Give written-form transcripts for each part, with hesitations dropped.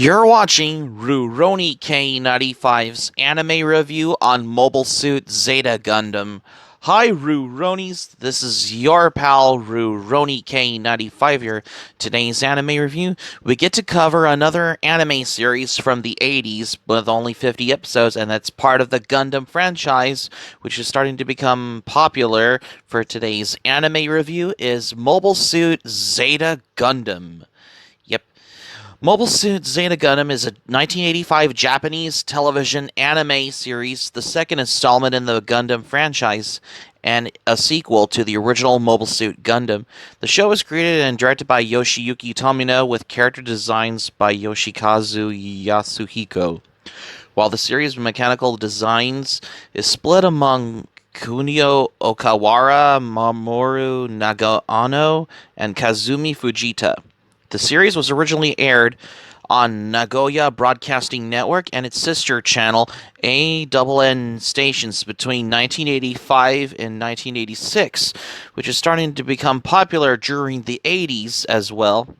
You're watching Rurouni K95's anime review on Mobile Suit Zeta Gundam. Hi Ruronis, this is your pal Rurouni K95 here. Today's anime review, we get to cover another anime series from the 80s with only 50 episodes, and that's part of the Gundam franchise, which is starting to become popular. For today's anime review is Mobile Suit Zeta Gundam. Yep, Mobile Suit Zeta Gundam is a 1985 Japanese television anime series, the second installment in the Gundam franchise, and a sequel to the original Mobile Suit Gundam. The show was created and directed by Yoshiyuki Tomino with character designs by Yoshikazu Yasuhiko. While the series' mechanical designs is split among Kunio Okawara, Mamoru Nagano, and Kazumi Fujita. The series was originally aired on Nagoya Broadcasting Network and its sister channel ANN stations between 1985 and 1986, which is starting to become popular during the 80s as well.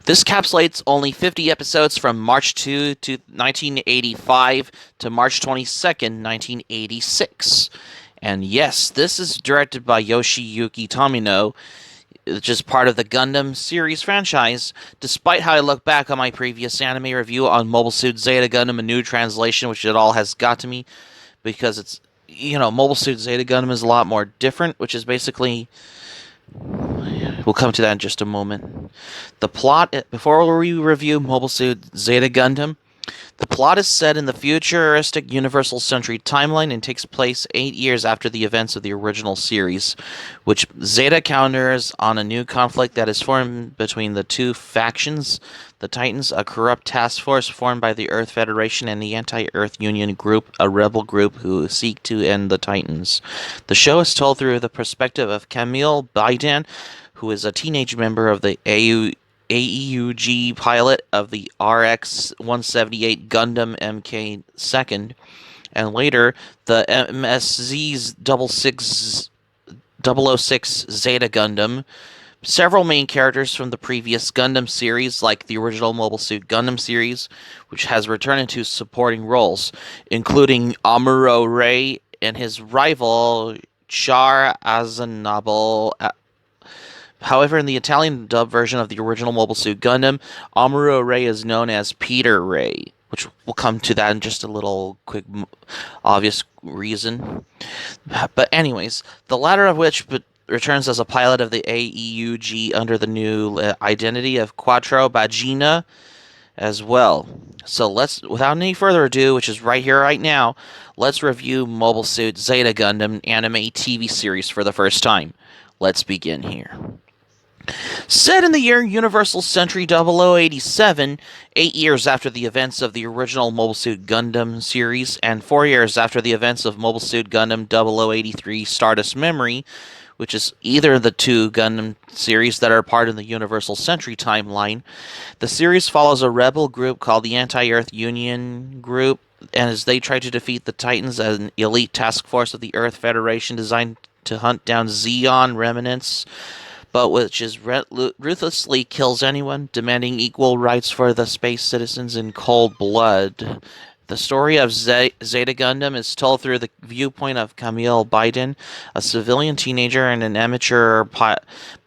This capsulates only 50 episodes from March 2 to 1985 to March 22nd, 1986. And yes, this is directed by Yoshiyuki Tomino, which is part of the Gundam series franchise. Despite how I look back on my previous anime review on Mobile Suit Zeta Gundam, a new translation, which it all has got to me, because it's, Mobile Suit Zeta Gundam is a lot more different, which is basically, we'll come to that in just a moment. The plot, before we review Mobile Suit Zeta Gundam, the plot is set in the futuristic Universal Century timeline and takes place 8 years after the events of the original series, which Zeta counters on a new conflict that is formed between the two factions, the Titans, a corrupt task force formed by the Earth Federation, and the Anti-Earth Union Group, a rebel group who seek to end the Titans. The show is told through the perspective of Camille Biden, who is a teenage member of the AEUG pilot of the RX-178 Gundam MK2nd, and later the MSZ's 006 Zeta Gundam. Several main characters from the previous Gundam series, like the original Mobile Suit Gundam series, which has returned into supporting roles, including Amuro Ray and his rival Char Aznavour. However, in the Italian dub version of the original Mobile Suit Gundam, Amuro Ray is known as Peter Ray, which we'll come to that in just a little quick, obvious reason. But anyways, the latter of which returns as a pilot of the AEUG under the new identity of Quattro Bagina as well. So without any further ado, which is right here, right now, let's review Mobile Suit Zeta Gundam anime TV series for the first time. Let's begin here. Set in the year Universal Century 0087, 8 years after the events of the original Mobile Suit Gundam series, and 4 years after the events of Mobile Suit Gundam 0083 Stardust Memory, which is either of the two Gundam series that are part of the Universal Century timeline, the series follows a rebel group called the Anti-Earth Union Group, and as they try to defeat the Titans, an elite task force of the Earth Federation designed to hunt down Zeon remnants, but which ruthlessly kills anyone, demanding equal rights for the space citizens in cold blood. The story of Zeta Gundam is told through the viewpoint of Camille Biden, a civilian teenager and an amateur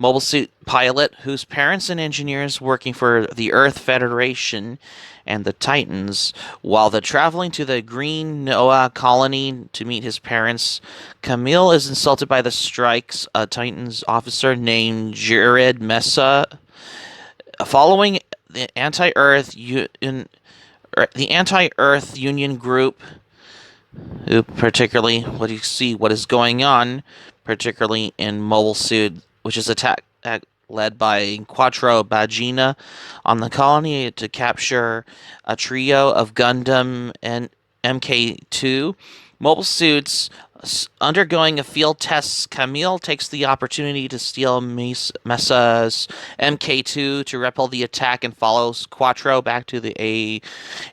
mobile suit pilot whose parents and engineers working for the Earth Federation and the Titans. While traveling to the Green Noah colony to meet his parents, Camille is insulted by the Strikes, a Titans officer named Jared Mesa. Following the Anti-Earth Union Group, particularly what you see what is going on, particularly in Mobile Suit, which is attack led by Quattro Bagina on the colony to capture a trio of Gundam and MK2 mobile suits. Undergoing a field test, Camille takes the opportunity to steal Mesa's MK2 to repel the attack and follows Quattro back to the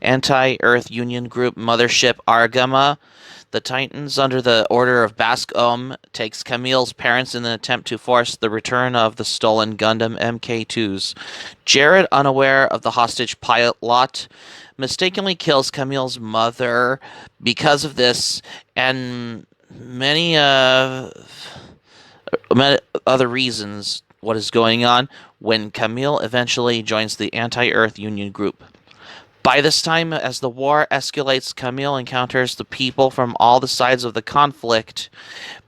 Anti-Earth Union Group mothership Argama. The Titans, under the order of Bascom, takes Camille's parents in an attempt to force the return of the stolen Gundam MK2s. Jared, unaware of the hostage pilot, mistakenly kills Camille's mother because of this, and many other reasons what is going on when Camille eventually joins the Anti-Earth Union group. By this time, as the war escalates, Camille encounters the people from all the sides of the conflict,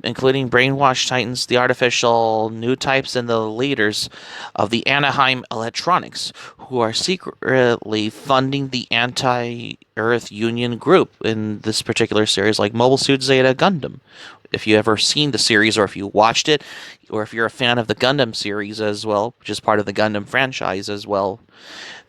including brainwashed Titans, the artificial new types, and the leaders of the Anaheim Electronics, who are secretly funding the Anti-Earth Union group in this particular series, like Mobile Suit Zeta Gundam. If you ever seen the series, or if you watched it, or if you're a fan of the Gundam series as well, which is part of the Gundam franchise as well,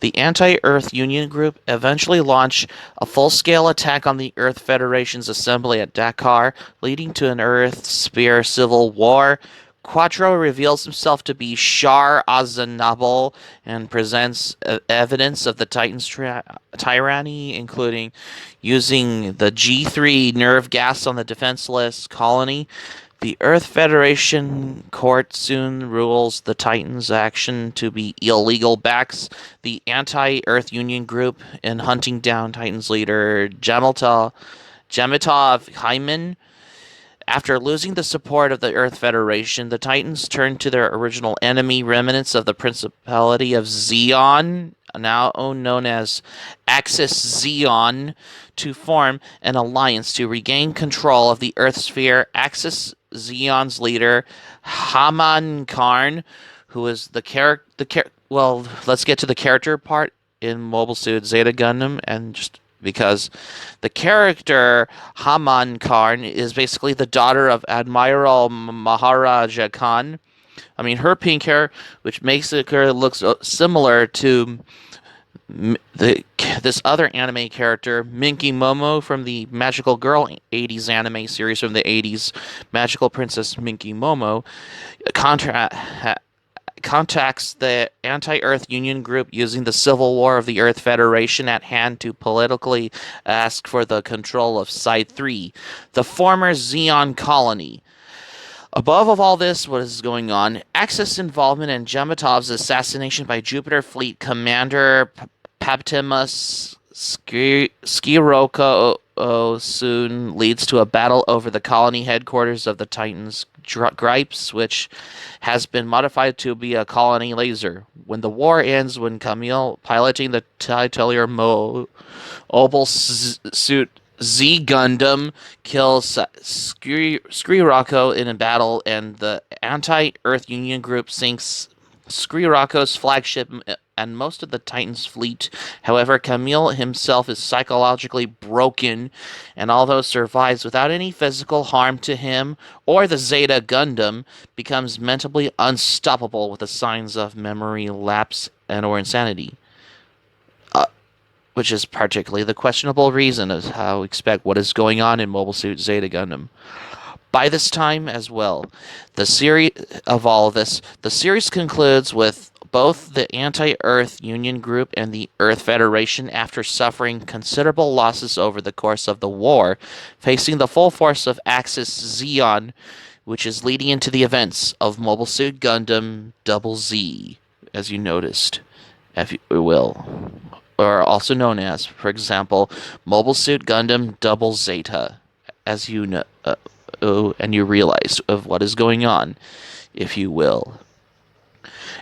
the Anti-Earth Union group eventually launched a full-scale attack on the Earth Federation's assembly at Dakar, leading to an Earth Sphere civil war. Quattro reveals himself to be Shar Aznable and presents evidence of the Titans' tyranny, including using the G3 nerve gas on the defenseless colony. The Earth Federation court soon rules the Titans' action to be illegal, backs the Anti-Earth Union group in hunting down Titans leader Jamitov Hyman. After losing the support of the Earth Federation, the Titans turned to their original enemy, remnants of the Principality of Zeon, now known as Axis Zeon, to form an alliance to regain control of the Earth sphere. Axis Zeon's leader, Haman Karn, who is well, let's get to the character part in Mobile Suit Zeta Gundam, and just because the character Haman Karn is basically the daughter of Admiral Maharaja Khan. I mean, her pink hair, which makes her look similar to this other anime character, Minky Momo, from the Magical Girl 80s anime series from the 80s, Magical Princess Minky Momo, contacts the Anti-Earth Union group using the civil war of the Earth Federation at hand to politically ask for the control of Side 3, the former Zeon colony. Above of all this, what is going on? Axis involvement in Jamitov's assassination by Jupiter Fleet Commander Paptimus Skiroko soon leads to a battle over the colony headquarters of the Titans Gripes, which has been modified to be a colony laser. When the war ends, when Camille, piloting the titular Mobile Suit Z Gundam, kills Skiroko in a battle, and the Anti-Earth Union group sinks Skirokko's flagship and most of the Titans' fleet. However, Camille himself is psychologically broken, and although survives without any physical harm to him or the Zeta Gundam, becomes mentally unstoppable with the signs of memory lapse and or insanity. Which is particularly the questionable reason of how expect what is going on in Mobile Suit Zeta Gundam. By this time as well, the series concludes with both the Anti-Earth Union group and the Earth Federation, after suffering considerable losses over the course of the war, facing the full force of Axis Zeon, which is leading into the events of Mobile Suit Gundam Double Z, as you noticed, if you will, or also known as, for example, Mobile Suit Gundam Double Zeta, as you know, and you realize of what is going on, if you will.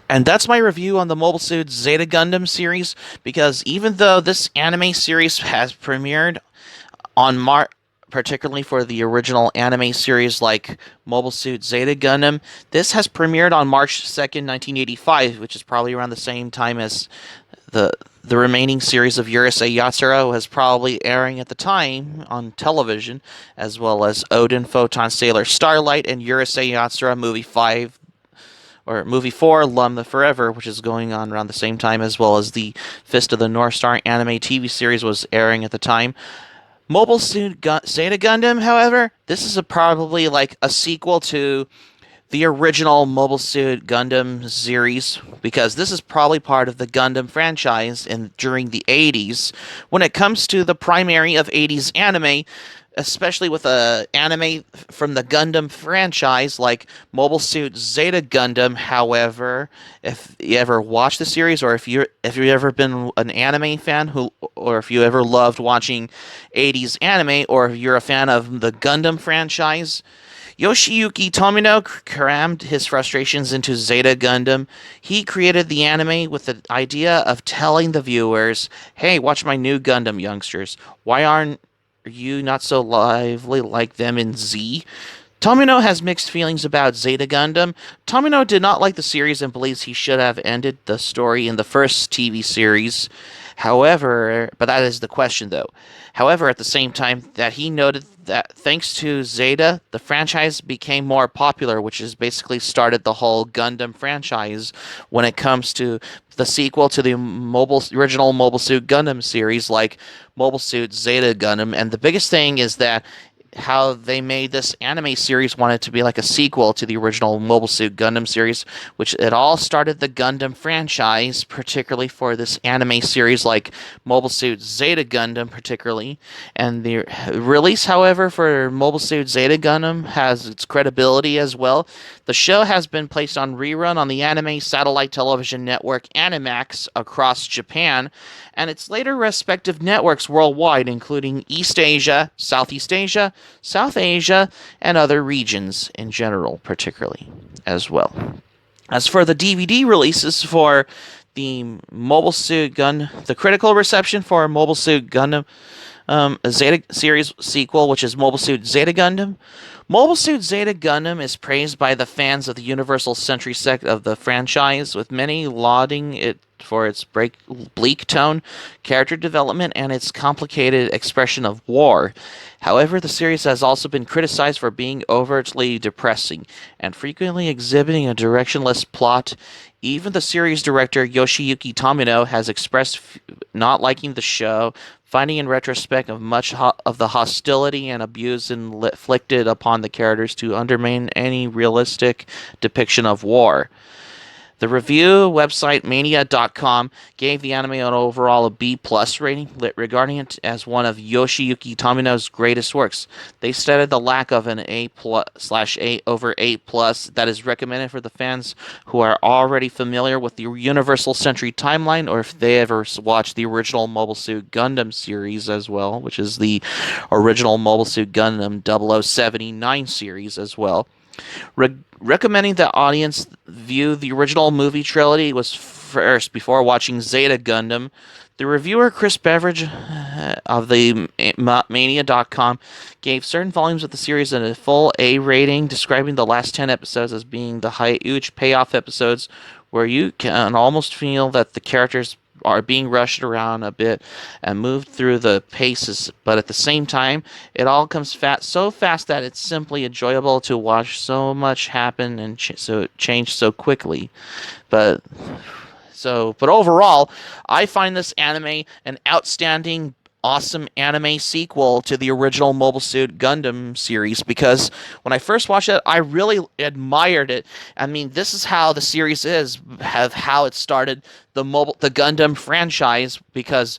And that's my review on the Mobile Suit Zeta Gundam series, because even though this anime series has premiered on particularly for the original anime series like Mobile Suit Zeta Gundam, this has premiered on March 2nd, 1985, which is probably around the same time as the remaining series of Urusei Yatsura was probably airing at the time on television, as well as Odin, Photon, Sailor Starlight, and Urusei Yatsura Movie 5, or Movie 4, Lum the Forever, which is going on around the same time, as well as the Fist of the North Star anime TV series was airing at the time. Mobile Suit Zeta Gundam, however, this is probably like a sequel to the original Mobile Suit Gundam series, because this is probably part of the Gundam franchise during the 80s. When it comes to the primary of 80s anime, especially with a anime from the Gundam franchise like Mobile Suit Zeta Gundam. However, if you ever watched the series, or if you've ever been an anime fan or if you ever loved watching 80s anime, or if you're a fan of the Gundam franchise, Yoshiyuki Tomino crammed his frustrations into Zeta Gundam. He created the anime with the idea of telling the viewers, "Hey, watch my new Gundam, youngsters. Why aren't you not so lively like them in Z?" Tomino has mixed feelings about Zeta Gundam. Tomino did not like the series and believes he should have ended the story in the first TV series. However, but that is the question though. However, at the same time, that he noted that thanks to Zeta, the franchise became more popular, which has basically started the whole Gundam franchise when it comes to the sequel to the original Mobile Suit Gundam series, like Mobile Suit Zeta Gundam. And the biggest thing is that how they made this anime series wanted to be like a sequel to the original Mobile Suit Gundam series, which it all started the Gundam franchise, particularly for this anime series like Mobile Suit Zeta Gundam, particularly. And the release, however, for Mobile Suit Zeta Gundam has its credibility as well. The show has been placed on rerun on the anime satellite television network Animax across Japan, and its later respective networks worldwide, including East Asia, Southeast Asia, South Asia, and other regions in general, particularly as well. As for the DVD releases for the critical reception for Mobile Suit Gundam, a Zeta series sequel, which is Mobile Suit Zeta Gundam. Mobile Suit Zeta Gundam is praised by the fans of the Universal Century sect of the franchise, with many lauding it for its bleak tone, character development, and its complicated expression of war. However, the series has also been criticized for being overtly depressing and frequently exhibiting a directionless plot. Even the series director Yoshiyuki Tomino has expressed not liking the show, finding in retrospect of much of the hostility and abuse inflicted upon the characters to undermine any realistic depiction of war. The review website Mania.com gave the anime an overall a B plus rating, regarding it as one of Yoshiyuki Tomino's greatest works. They stated the lack of an A plus / A over A plus that is recommended for the fans who are already familiar with the Universal Century timeline, or if they ever watched the original Mobile Suit Gundam series as well, which is the original Mobile Suit Gundam 0079 series as well. Recommending the audience view the original movie trilogy was first before watching Zeta Gundam. The reviewer Chris Beveridge of the Mania.com gave certain volumes of the series a full A rating, describing the last 10 episodes as being the huge payoff episodes where you can almost feel that the characters are being rushed around a bit and moved through the paces, but at the same time, it all comes so fast that it's simply enjoyable to watch so much happen and change so quickly. But but overall, I find this anime an outstanding, awesome anime sequel to the original Mobile Suit Gundam series, because when I first watched it, I really admired it. I mean, this is how the series is, how it started the Gundam franchise, because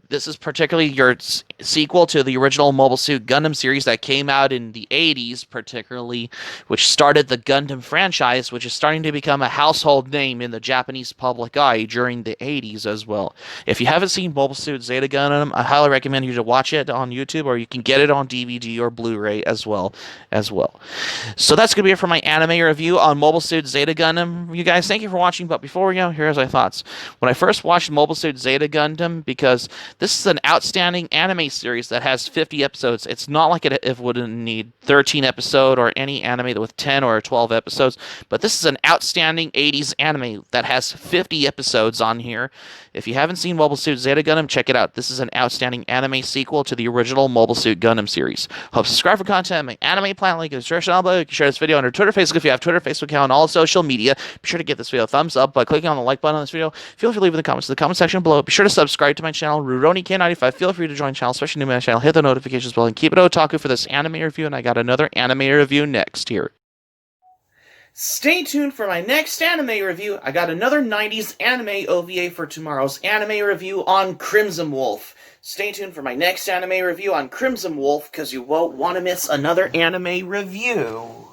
this is particularly your sequel to the original Mobile Suit Gundam series that came out in the 80s, particularly, which started the Gundam franchise, which is starting to become a household name in the Japanese public eye during the 80s as well. If you haven't seen Mobile Suit Zeta Gundam, I highly recommend you to watch it on YouTube, or you can get it on DVD or Blu-ray as well. So that's going to be it for my anime review on Mobile Suit Zeta Gundam. You guys, thank you for watching, but before we go, here's my thoughts. When I first watched Mobile Suit Zeta Gundam, because this is an outstanding anime series that has 50 episodes. It's not like it wouldn't need 13 episode or any anime with 10 or 12 episodes, but this is an outstanding 80s anime that has 50 episodes on here. If you haven't seen Mobile Suit Zeta Gundam, check it out. This is an outstanding anime sequel to the original Mobile Suit Gundam series. Hope to subscribe for content. My anime plan link in the description below. You can share this video on your Twitter, Facebook if you have Twitter, Facebook account, and all social media. Be sure to give this video a thumbs up by clicking on the like button on this video. Feel free to leave in the comments in the comment section below. Be sure to subscribe to my channel, RurouniK95. Feel free to join the channel, especially new to my channel. Hit the notifications bell and keep it otaku for this anime review. And I got another anime review next here. Stay tuned for my next anime review. I got another 90s anime OVA for tomorrow's anime review on Crimson Wolf. Stay tuned for my next anime review on Crimson Wolf, because you won't want to miss another anime review.